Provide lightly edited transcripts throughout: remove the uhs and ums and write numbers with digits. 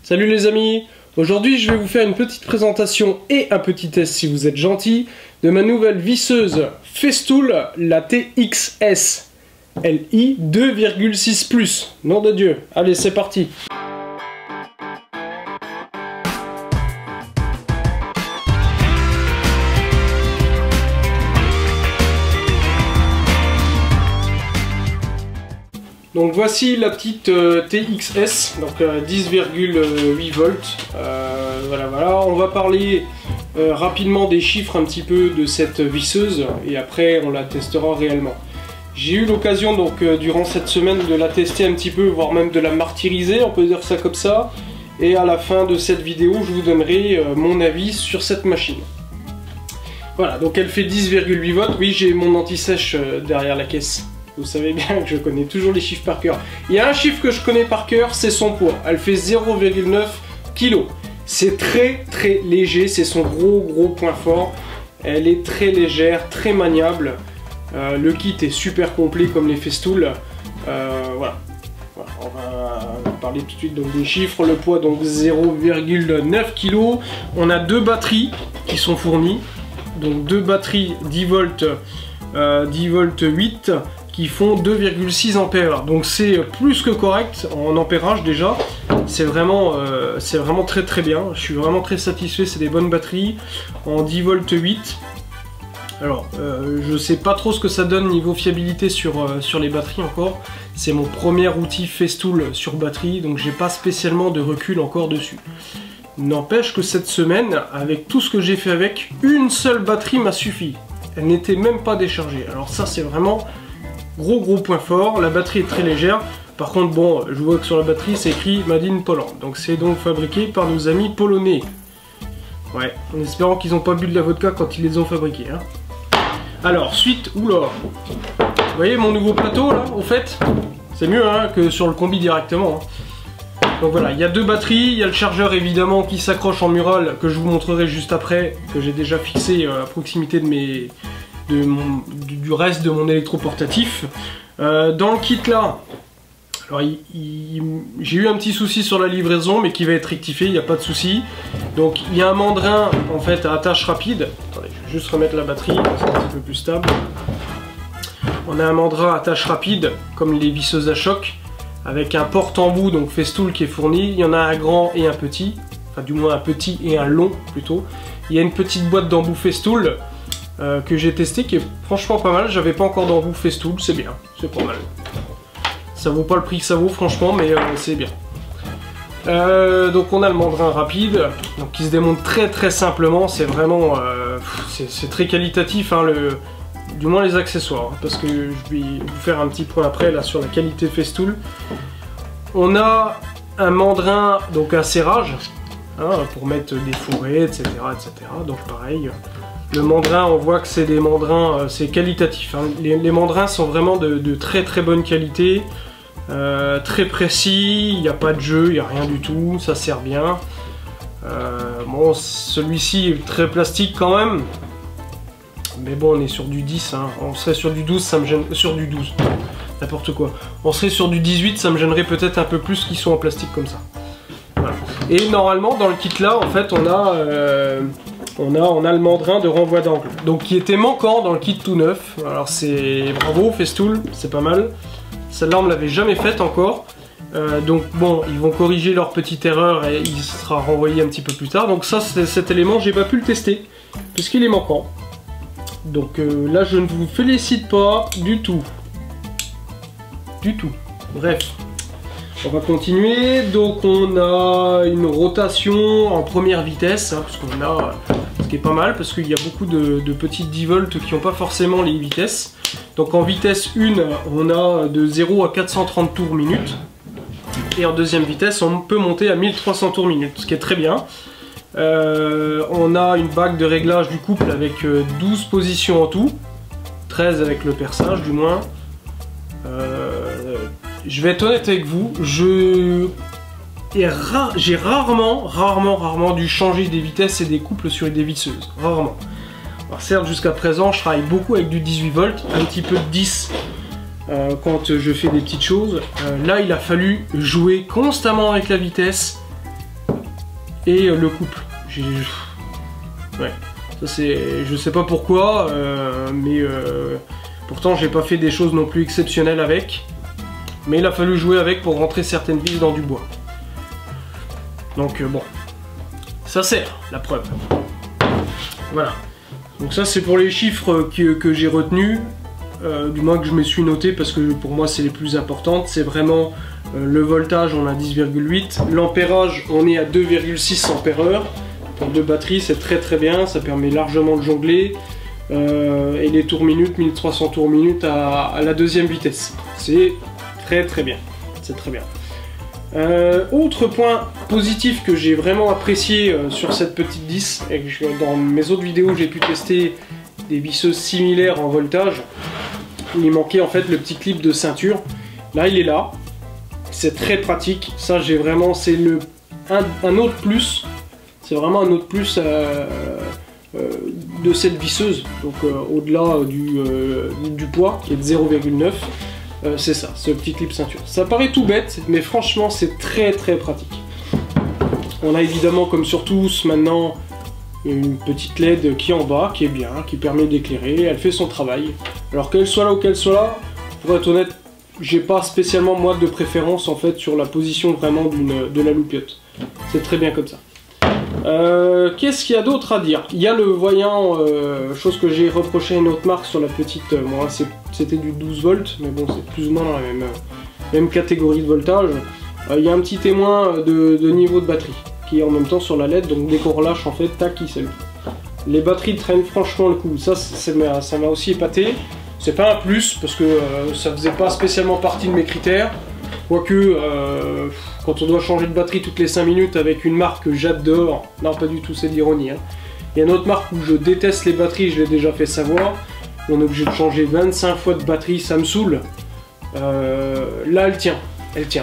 Salut les amis, aujourd'hui je vais vous faire une petite présentation et un petit test si vous êtes gentil de ma nouvelle visseuse Festool, la TXS LI 2,6+. Nom de Dieu, allez c'est parti. Donc voici la petite TXS, donc 10,8 volts. Voilà, on va parler rapidement des chiffres un petit peu de cette visseuse et après on la testera réellement. J'ai eu l'occasion donc durant cette semaine de la tester un petit peu, voire même de la martyriser, on peut dire ça comme ça. Et à la fin de cette vidéo, je vous donnerai mon avis sur cette machine. Voilà, donc elle fait 10,8 volts. Oui, j'ai mon anti-sèche derrière la caisse. Vous savez bien que je connais toujours les chiffres par cœur. Il y a un chiffre que je connais par cœur, c'est son poids. Elle fait 0,9 kg. C'est très léger, c'est son gros point fort. Elle est très légère, très maniable. Le kit est super complet comme les Festool. Voilà, on va parler tout de suite donc, des chiffres. Le poids donc 0,9 kg. On a deux batteries qui sont fournies. Donc deux batteries 10 volts 8 qui font 2,6 ampères. Donc c'est plus que correct en ampérage déjà. C'est vraiment très bien. Je suis vraiment très satisfait, c'est des bonnes batteries en 10 volts 8. Alors, je sais pas trop ce que ça donne niveau fiabilité sur les batteries encore. C'est mon premier outil Festool sur batterie, donc j'ai pas spécialement de recul encore dessus. N'empêche que cette semaine, avec tout ce que j'ai fait avec, une seule batterie m'a suffi. Elle n'était même pas déchargée. Alors ça, c'est vraiment gros point fort. La batterie est très légère. Par contre, bon, je vois que sur la batterie, c'est écrit Made in Poland. Donc c'est donc fabriqué par nos amis polonais. Ouais, en espérant qu'ils n'ont pas bu de la vodka quand ils les ont fabriqués. Hein. Alors, suite, oula. Vous voyez mon nouveau plateau, là, au fait, c'est mieux hein, que sur le combi directement. Hein. Donc voilà, il y a deux batteries, il y a le chargeur évidemment qui s'accroche en mural, que je vous montrerai juste après, que j'ai déjà fixé à proximité de du reste de mon électroportatif. Dans le kit là, alors j'ai eu un petit souci sur la livraison, mais qui va être rectifié, il n'y a pas de souci. Donc il y a un mandrin en fait à attache rapide. Attendez, je vais juste remettre la batterie, c'est un petit peu plus stable. On a un mandrin à attache rapide, comme les visseuses à choc, avec un porte-embout, donc Festool qui est fourni. Il y en a un grand et un petit, enfin du moins un petit et un long plutôt. Il y a une petite boîte d'embout Festool que j'ai testé, qui est franchement pas mal. J'avais pas encore d'embout Festool, c'est bien, c'est pas mal. Ça vaut pas le prix que ça vaut franchement, mais c'est bien. Donc on a le mandrin rapide, donc qui se démonte très simplement. C'est vraiment, c'est très qualitatif, hein, du moins les accessoires, hein, parce que je vais vous faire un petit point après là sur la qualité Festool. On a un mandrin, donc un serrage, hein, pour mettre des fourrés, etc. Donc pareil. Le mandrin, on voit que c'est des mandrins, c'est qualitatif. Hein. Les mandrins sont vraiment de très bonne qualité, très précis, il n'y a pas de jeu, il n'y a rien du tout, ça sert bien. Bon, celui-ci est très plastique quand même, mais bon, on est sur du 10, hein. On serait sur du 12, ça me gêne, sur du 12, n'importe quoi. On serait sur du 18, ça me gênerait peut-être un peu plus qu'ils sont en plastique comme ça. Voilà. Et normalement, dans le kit là, en fait, on a le mandrin de renvoi d'angle, donc qui était manquant dans le kit tout neuf. Alors c'est bravo Festool, c'est pas mal. Celle-là on me l'avait jamais faite encore. Donc bon, ils vont corriger leur petite erreur et il sera renvoyé un petit peu plus tard. Donc ça, cet élément, j'ai pas pu le tester puisqu'il est manquant. Donc là, je ne vous félicite pas du tout. Bref. On va continuer, donc on a une rotation en première vitesse, hein, parce qu'on a, ce qui est pas mal, parce qu'il y a beaucoup de petites 10 volts qui n'ont pas forcément les vitesses. Donc en vitesse 1, on a de 0 à 430 tours minute, et en deuxième vitesse, on peut monter à 1300 tours minute, ce qui est très bien. On a une bague de réglage du couple avec 12 positions en tout, 13 avec le perçage du moins. Je vais être honnête avec vous, j'ai rarement dû changer des vitesses et des couples sur des visseuses, rarement. Alors certes, jusqu'à présent, je travaille beaucoup avec du 18 volts, un petit peu de 10 quand je fais des petites choses. Là, il a fallu jouer constamment avec la vitesse et le couple. Ouais, ça c'est... Je sais pas pourquoi, mais pourtant j'ai pas fait des choses non plus exceptionnelles avec. Mais il a fallu jouer avec pour rentrer certaines vis dans du bois. Donc bon, ça sert, la preuve. Voilà. Donc ça c'est pour les chiffres que j'ai retenus, du moins que je me suis noté parce que pour moi c'est les plus importantes. C'est vraiment le voltage, on a 10,8, l'ampérage on est à 2,6 ampères-heure. Pour 2 batteries c'est très très bien, ça permet largement de jongler. Et les tours minutes, 1300 tours minutes à la deuxième vitesse. C'est très très bien, c'est très bien. Autre point positif que j'ai vraiment apprécié sur cette petite vis, et que dans mes autres vidéos j'ai pu tester des visseuses similaires en voltage, il manquait en fait le petit clip de ceinture. Là il est là, c'est très pratique, ça j'ai vraiment, c'est un autre plus, c'est vraiment un autre plus de cette visseuse, donc au-delà du poids qui est de 0,9. C'est ça, ce petit clip ceinture. Ça paraît tout bête, mais franchement c'est très très pratique. On a évidemment, comme sur tous maintenant, une petite LED qui est en bas, qui est bien, qui permet d'éclairer, elle fait son travail. Alors qu'elle soit là ou qu'elle soit là, pour être honnête, j'ai pas spécialement moi de préférence en fait sur la position vraiment de la loupiote. C'est très bien comme ça. Qu'est-ce qu'il y a d'autre à dire? Il y a le voyant, chose que j'ai reproché à une autre marque sur la petite, moi c'était du 12 volts, mais bon c'est plus ou moins dans la même catégorie de voltage. Il y a un petit témoin de niveau de batterie, qui est en même temps sur la LED, donc dès qu'on relâche en fait, tac, il s'allume. Les batteries traînent franchement le coup, ça m'a aussi épaté. C'est pas un plus, parce que ça faisait pas spécialement partie de mes critères. Quoique, quand on doit changer de batterie toutes les 5 minutes avec une marque que j'adore, non pas du tout, c'est de l'ironie. Hein. Il y a une autre marque où je déteste les batteries, je l'ai déjà fait savoir. On est obligé de changer 25 fois de batterie, ça me saoule. Là, elle tient, il n'y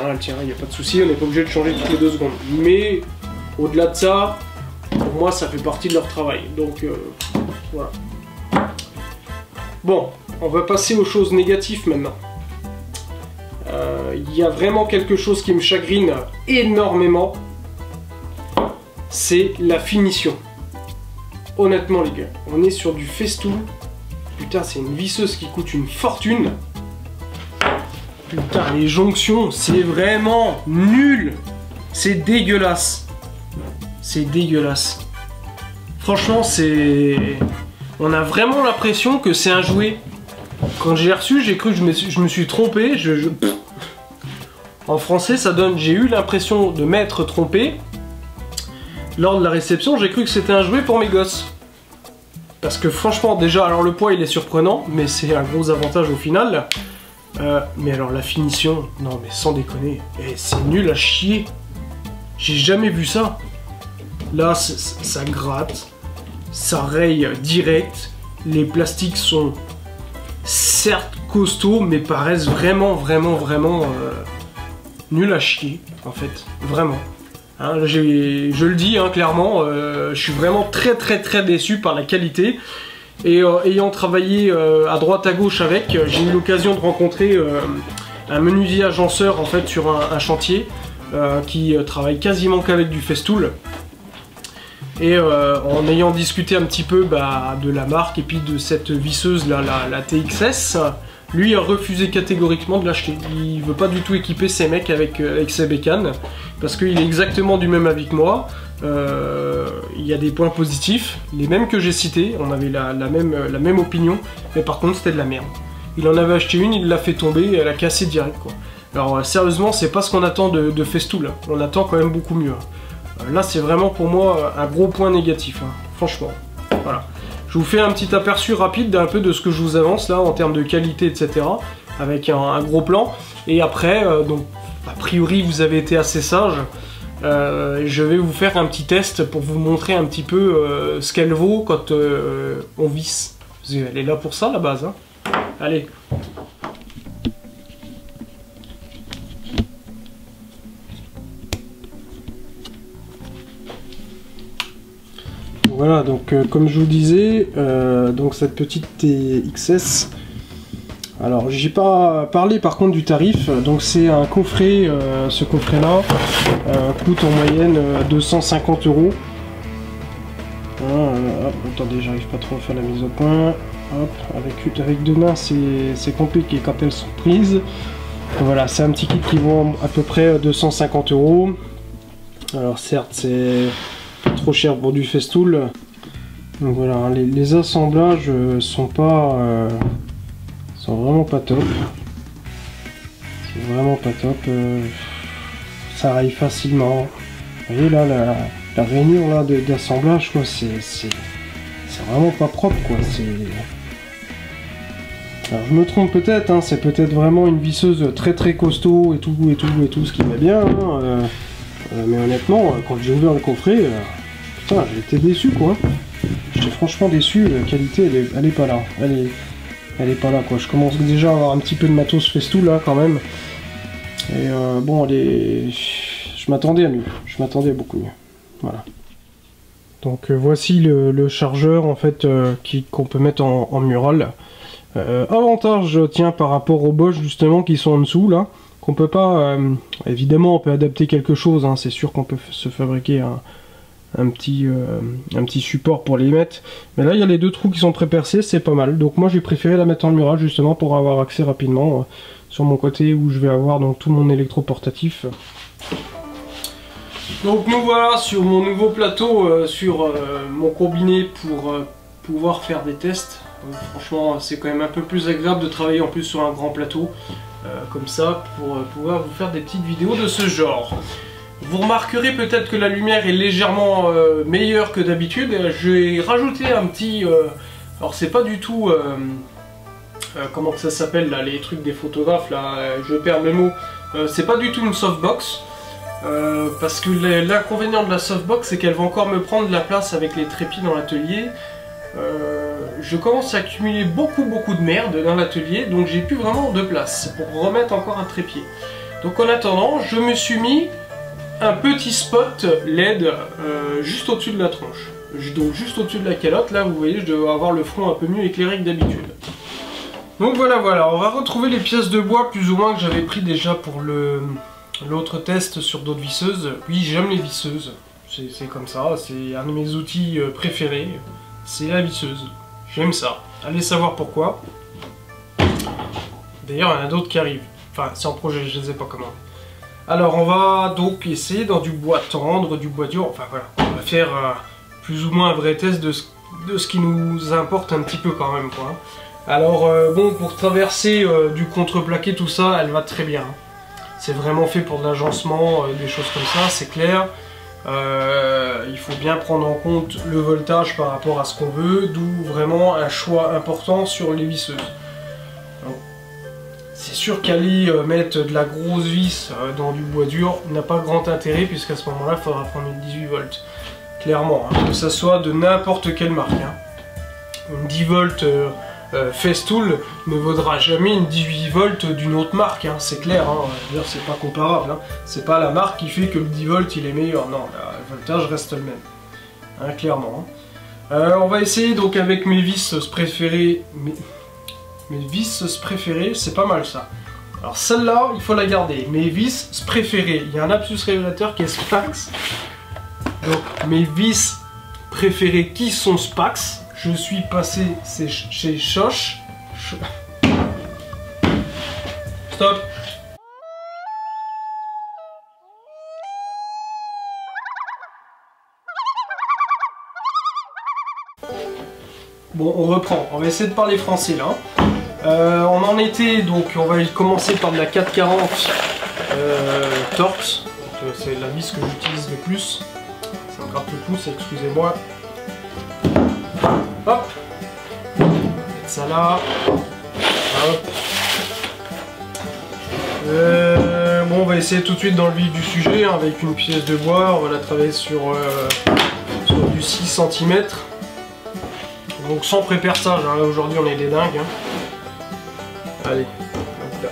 a pas de souci, on n'est pas obligé de changer toutes les 2 secondes. Mais, au-delà de ça, pour moi, ça fait partie de leur travail. Donc, voilà. Bon, on va passer aux choses négatives maintenant. Il y a vraiment quelque chose qui me chagrine énormément, c'est la finition. Honnêtement les gars, on est sur du Festool. Putain, c'est une visseuse qui coûte une fortune. Putain, les jonctions, c'est vraiment nul. C'est dégueulasse. C'est dégueulasse. Franchement, c'est... On a vraiment l'impression que c'est un jouet. Quand j'ai reçu, j'ai cru que je me suis trompé. En français, ça donne... J'ai eu l'impression de m'être trompé. Lors de la réception, j'ai cru que c'était un jouet pour mes gosses. Parce que franchement, déjà, alors le poids, il est surprenant, mais c'est un gros avantage au final. Mais alors la finition, non mais sans déconner, c'est nul à chier. J'ai jamais vu ça. Là, ça gratte, ça raye direct. Les plastiques sont certes costauds, mais paraissent vraiment nul à chier, en fait, vraiment. Hein, je le dis hein, clairement, je suis vraiment très déçu par la qualité. Et ayant travaillé à droite à gauche avec, j'ai eu l'occasion de rencontrer un menuisier agenceur en fait sur un chantier qui travaille quasiment qu'avec du Festool. Et en ayant discuté un petit peu de la marque et puis de cette visseuse là, la TXS, lui a refusé catégoriquement de l'acheter. Il veut pas du tout équiper ses mecs avec ses bécanes parce qu'il est exactement du même avis que moi. Il y a des points positifs, les mêmes que j'ai cités, on avait la même opinion, mais par contre c'était de la merde. Il en avait acheté une, il l'a fait tomber et elle a cassé direct quoi. Alors sérieusement, c'est pas ce qu'on attend de Festool, on attend quand même beaucoup mieux. Là c'est vraiment pour moi un gros point négatif, hein. Franchement. Voilà. Je vous fais un petit aperçu rapide d'un peu de ce que je vous avance là en termes de qualité, etc. Avec un gros plan. Et après, donc a priori vous avez été assez sage. Je vais vous faire un petit test pour vous montrer un petit peu ce qu'elle vaut quand on visse. Elle est là pour ça la base. Hein. Allez. Voilà, donc comme je vous disais, donc cette petite TXS, Alors j'ai pas parlé par contre du tarif, donc c'est un coffret, ce coffret là coûte en moyenne 250 €. Attendez, j'arrive pas trop à faire la mise au point. Hop, avec deux mains c'est compliqué quand elles sont prises. Voilà, c'est un petit kit qui vaut à peu près 250 €. Alors certes c'est pas trop cher pour du Festool. Donc voilà, les assemblages sont vraiment pas top. C'est vraiment pas top. Ça arrive facilement. Vous voyez là, la rainure là d'assemblage, quoi, c'est vraiment pas propre, quoi. Alors je me trompe peut-être, hein, c'est peut-être vraiment une visseuse très costaud et tout, ce qui va bien. Hein, mais honnêtement, quand j'ai ouvert le coffret, putain, j'ai été déçu, quoi. J'étais franchement déçu. La qualité, elle est pas là. Elle est pas là, quoi. Je commence déjà à avoir un petit peu de matos Festool là quand même. Et bon, je m'attendais à mieux. Je m'attendais à beaucoup mieux. Voilà. Donc voici le chargeur en fait qu'on peut mettre en mural. Avantage, tiens, par rapport aux Bosch justement qui sont en dessous là, qu'on peut pas. Évidemment, on peut adapter quelque chose. Hein, c'est sûr qu'on peut se fabriquer un petit support pour les mettre, mais là il y a les deux trous qui sont pré-percés, c'est pas mal. Donc moi j'ai préféré la mettre en mural justement pour avoir accès rapidement sur mon côté où je vais avoir donc tout mon électro portatif. Donc nous voilà sur mon nouveau plateau, sur mon combiné pour pouvoir faire des tests. Donc, franchement c'est quand même un peu plus agréable de travailler en plus sur un grand plateau comme ça pour pouvoir vous faire des petites vidéos de ce genre. Vous remarquerez peut-être que la lumière est légèrement meilleure que d'habitude. J'ai rajouté un petit... alors c'est pas du tout... comment que ça s'appelle là, les trucs des photographes là, je perds mes mots. C'est pas du tout une softbox. Parce que l'inconvénient de la softbox c'est qu'elle va encore me prendre de la place avec les trépieds dans l'atelier. Je commence à accumuler beaucoup de merde dans l'atelier, donc j'ai plus vraiment de place pour remettre encore un trépied. Donc en attendant, je me suis mis un petit spot LED juste au-dessus de la tronche. Donc juste au-dessus de la calotte, là vous voyez, je dois avoir le front un peu mieux éclairé que d'habitude. Donc voilà, on va retrouver les pièces de bois plus ou moins que j'avais pris déjà pour l'autre test sur d'autres visseuses. Oui, j'aime les visseuses, c'est comme ça, c'est un de mes outils préférés, c'est la visseuse. J'aime ça, allez savoir pourquoi. D'ailleurs, il y en a d'autres qui arrivent. Enfin, c'est en projet, je ne les ai pas commandés. Alors on va donc essayer dans du bois tendre, du bois dur, enfin voilà, on va faire plus ou moins un vrai test de ce qui nous importe un petit peu quand même, quoi. Alors bon, pour traverser du contreplaqué, tout ça, elle va très bien. C'est vraiment fait pour de l'agencement, des choses comme ça, c'est clair. Il faut bien prendre en compte le voltage par rapport à ce qu'on veut, d'où vraiment un choix important sur les visseuses. C'est sûr qu'aller mettre de la grosse vis dans du bois dur n'a pas grand intérêt, puisqu'à ce moment-là, il faudra prendre une 18 volts. Clairement, hein, que ça soit de n'importe quelle marque. Hein. Une 10 volts Festool ne vaudra jamais une 18 volts d'une autre marque, hein, c'est clair. Hein, c'est pas comparable. Hein. C'est pas la marque qui fait que le 10 volts il est meilleur. Non, le voltage reste le même. Hein, clairement. Hein. On va essayer donc avec mes vis préférées. Mes vis préférées, c'est pas mal ça. Alors celle-là, il faut la garder. Mes vis préférées. Il y a un lapsus révélateur qui est Spax. Donc mes vis préférées qui sont Spax. Je suis passé chez Schoch. Stop. Bon, on reprend. On va essayer de parler français là. On en était, donc on va commencer par de la 440 Torx. C'est la vis que j'utilise le plus. Ça me gratte le pouce, excusez-moi. Hop, mettre ça là. Hop. Bon, on va essayer tout de suite dans le vif du sujet hein, avec une pièce de bois. On va la travailler sur du 6 cm. Donc sans pré-perçage. Hein. Aujourd'hui, on est des dingues. Hein. Allez, donc là,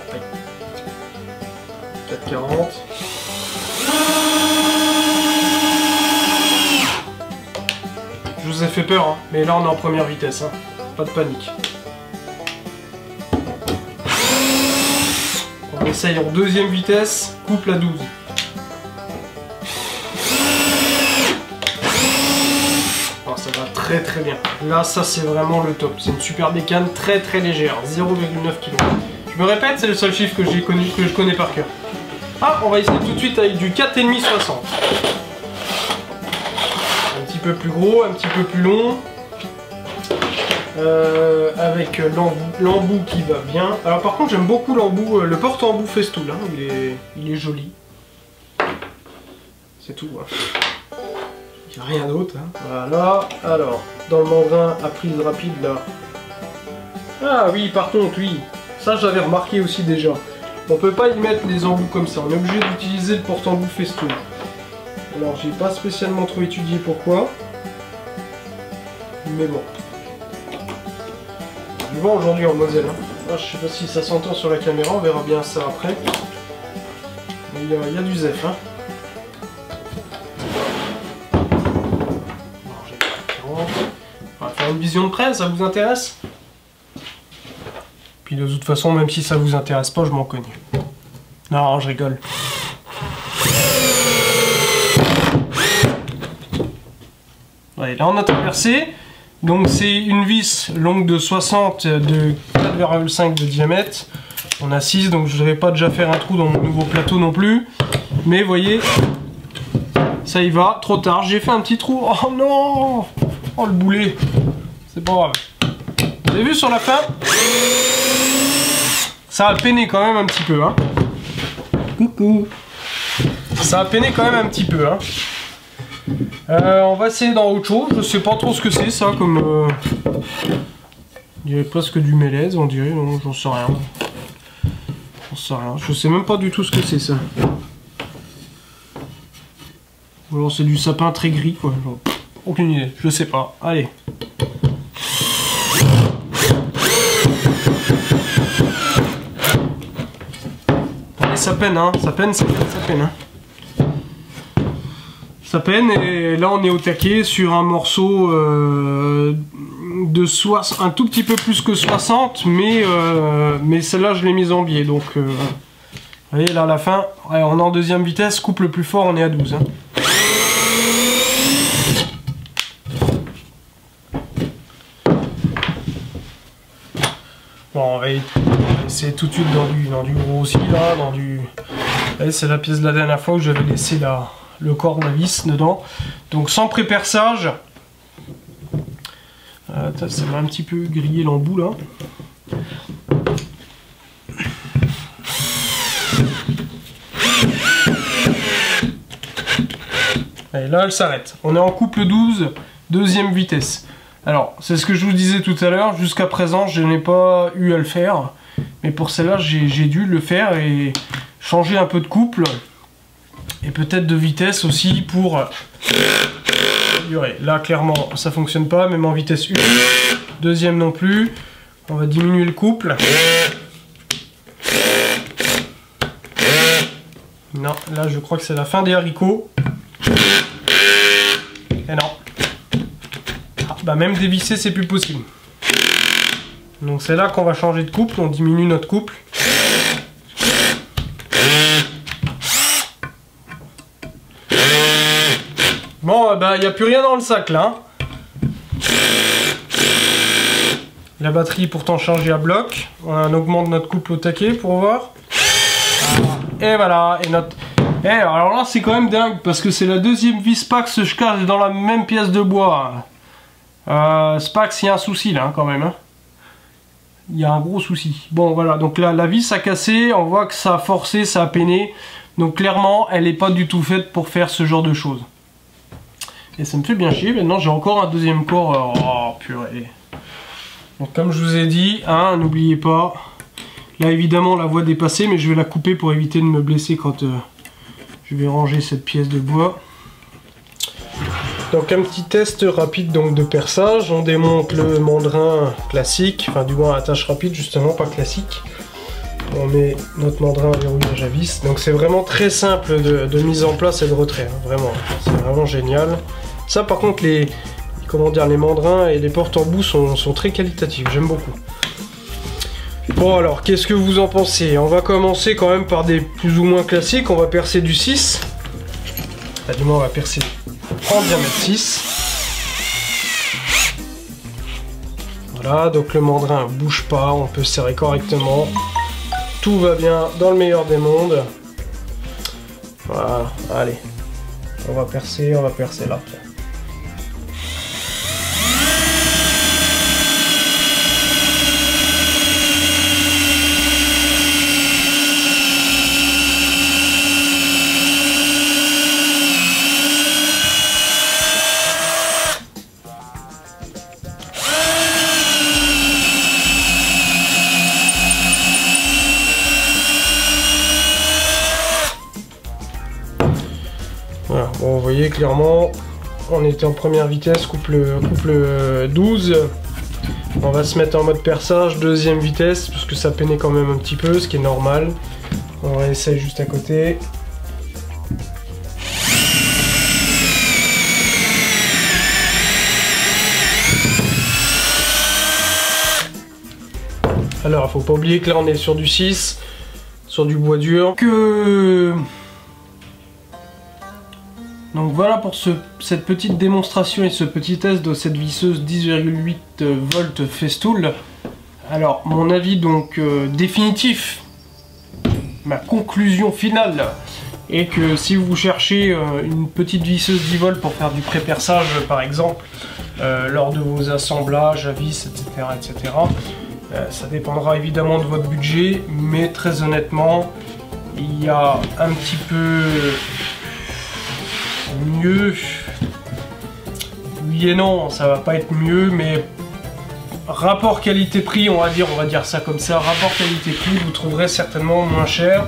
440. Je vous ai fait peur, hein. Mais là on est en première vitesse, hein. Pas de panique. essaye en deuxième vitesse, couple à 12. Oh, ça va très très bien. Là, ça c'est vraiment le top. C'est une super bécane très très légère, 0,9 kg. Je me répète, c'est le seul chiffre que je connais par cœur. Ah, on va essayer tout de suite avec du 4,5 60. Un petit peu plus gros, un petit peu plus long. Avec l'embout qui va bien. Alors par contre j'aime beaucoup l'embout, le porte-embout Festool, hein. il est joli. C'est tout. Hein. Il n'y a rien d'autre. Hein. Voilà. Alors, dans le mandrin à prise rapide là. Ah oui, par contre, oui. Ça j'avais remarqué aussi déjà. On peut pas y mettre les embouts comme ça. On est obligé d'utiliser le porte-embout Festool. Alors j'ai pas spécialement trop étudié pourquoi. Mais bon. Je vends aujourd'hui en Moselle. Hein. Ah, je sais pas si ça s'entend sur la caméra, on verra bien ça après. Mais il y a du zef. Hein. On va faire une vision de près, ça vous intéresse? Puis de toute façon, même si ça vous intéresse pas, je m'en connais. Non, je rigole. Ouais, là on a traversé. Donc c'est une vis longue de 60 de 4,5 de diamètre. On a 6, donc je ne devrais pas déjà faire un trou dans mon nouveau plateau non plus. Mais vous voyez, ça y va, trop tard, j'ai fait un petit trou. Oh non! Oh le boulet! C'est pas grave. Vous avez vu sur la fin? Ça a peiné quand même un petit peu. Hein. Coucou! Ça a peiné quand même un petit peu. Hein. On va essayer dans autre chose, je sais pas trop ce que c'est ça comme... Il dirait presque du mélèze on dirait, non j'en sais rien. J'en sais rien, je sais même pas du tout ce que c'est ça. Ou alors c'est du sapin très gris quoi, genre, aucune idée, je sais pas, allez. Allez ça peine hein, ça peine. Hein. Ça peine et là on est au taquet sur un morceau de un tout petit peu plus que 60 mais celle-là je l'ai mise en biais donc vous voyez là à la fin ouais, on est en deuxième vitesse, coupe le plus fort on est à 12 hein. Bon on va essayer tout de suite dans du gros aussi là, dans du... C'est la pièce de la dernière fois où j'avais laissé le corps de la vis dedans. Donc sans pré-perçage. Ça m'a un petit peu grillé l'embout là. Et là elle s'arrête. On est en couple 12, deuxième vitesse. Alors c'est ce que je vous disais tout à l'heure. Jusqu'à présent je n'ai pas eu à le faire. Mais pour celle-là j'ai dû le faire et changer un peu de couple. Et peut-être de vitesse aussi pour durer. Là clairement ça fonctionne pas, même en vitesse 1. Deuxième non plus. On va diminuer le couple. Non, là je crois que c'est la fin des haricots. Et non. Ah, bah même dévisser c'est plus possible. Donc c'est là qu'on va changer de couple, on diminue notre couple. Bon, bah, il n'y a plus rien dans le sac là. La batterie est pourtant chargée à bloc. On augmente notre couple au taquet pour voir. Et voilà. Et notre... alors là, c'est quand même dingue parce que c'est la deuxième vis Spax que je cache dans la même pièce de bois. Spax, il y a un souci là quand même. Hein. Il y a un gros souci. Bon, voilà. Donc là, la vis a cassé. On voit que ça a forcé, ça a peiné. Donc clairement, elle n'est pas du tout faite pour faire ce genre de choses. Et ça me fait bien chier, maintenant j'ai encore un deuxième corps, oh purée. Donc comme je vous ai dit, hein, n'oubliez pas, là évidemment la voie dépassée, mais je vais la couper pour éviter de me blesser quand je vais ranger cette pièce de bois. Donc un petit test rapide donc de perçage, on démonte le mandrin classique, enfin du moins attache rapide justement, pas classique. On met notre mandrin à verrouillage à vis, donc c'est vraiment très simple de mise en place et de retrait, hein, vraiment, c'est vraiment génial. Ça par contre les mandrins et les porte-embouts sont très qualitatifs, j'aime beaucoup. Bon alors, qu'est-ce que vous en pensez? On va commencer quand même par des plus ou moins classiques. On va percer du 6. Enfin, du moins, on va percer en diamètre 6. Voilà, donc le mandrin bouge pas, on peut serrer correctement. Tout va bien dans le meilleur des mondes. Voilà, allez. On va percer là. Voilà, bon, vous voyez clairement, on était en première vitesse, couple 12. On va se mettre en mode perçage, deuxième vitesse, parce que ça peinait quand même un petit peu, ce qui est normal. On va essayer juste à côté. Alors, il faut pas oublier que là, on est sur du 6, sur du bois dur. Donc voilà pour cette petite démonstration et ce petit test de cette visseuse 10,8 volts Festool. Alors mon avis donc définitif, ma conclusion finale est que si vous cherchez une petite visseuse 10 volts pour faire du pré-perçage par exemple, lors de vos assemblages à vis, etc. Ça dépendra évidemment de votre budget, mais très honnêtement, il y a un petit peu mieux. Oui et non, ça va pas être mieux, mais rapport qualité-prix, on va dire ça comme ça, rapport qualité-prix, vous trouverez certainement moins cher.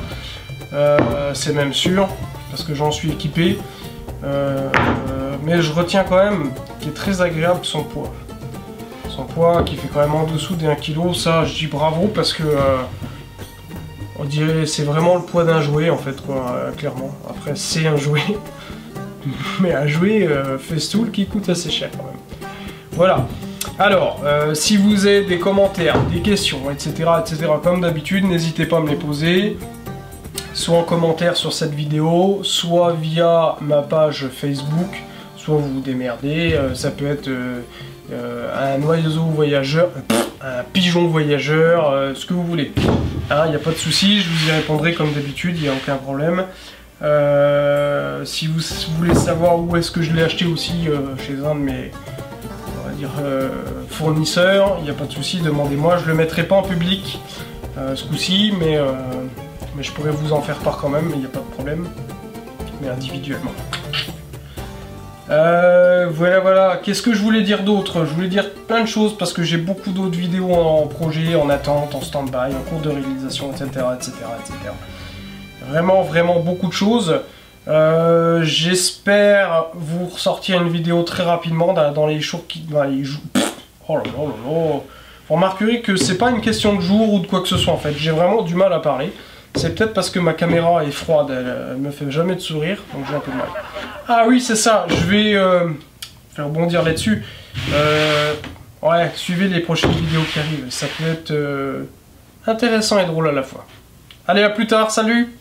C'est même sûr, parce que j'en suis équipé. Mais je retiens quand même qu'il est très agréable son poids. Son poids qui fait quand même en dessous des 1 kg, ça je dis bravo parce que on dirait c'est vraiment le poids d'un jouet en fait quoi, clairement. Après c'est un jouet, mais un jouet Festool qui coûte assez cher quand même. Voilà. Alors, si vous avez des commentaires, des questions, etc. comme d'habitude, n'hésitez pas à me les poser. Soit en commentaire sur cette vidéo, soit via ma page Facebook, soit vous vous démerdez, ça peut être un oiseau voyageur, un pigeon voyageur, ce que vous voulez. Il n'y a pas de souci, je vous y répondrai comme d'habitude, il n'y a aucun problème. Si vous voulez savoir où est-ce que je l'ai acheté aussi, chez un de mes fournisseurs, il n'y a pas de souci, demandez-moi, je le mettrai pas en public ce coup-ci, mais je pourrais vous en faire part quand même, il n'y a pas de problème, mais individuellement. Voilà, qu'est-ce que je voulais dire d'autre? Je voulais dire plein de choses parce que j'ai beaucoup d'autres vidéos en projet, en attente, en stand-by, en cours de réalisation, etc. Vraiment beaucoup de choses. J'espère vous ressortir une vidéo très rapidement dans les jours qui... Oh là là là là. Vous remarquerez que c'est pas une question de jour ou de quoi que ce soit en fait. J'ai vraiment du mal à parler. C'est peut-être parce que ma caméra est froide, elle me fait jamais de sourire, donc j'ai un peu de mal. Ah oui, c'est ça, je vais faire rebondir là-dessus. Ouais, suivez les prochaines vidéos qui arrivent, ça peut être intéressant et drôle à la fois. Allez, à plus tard, salut!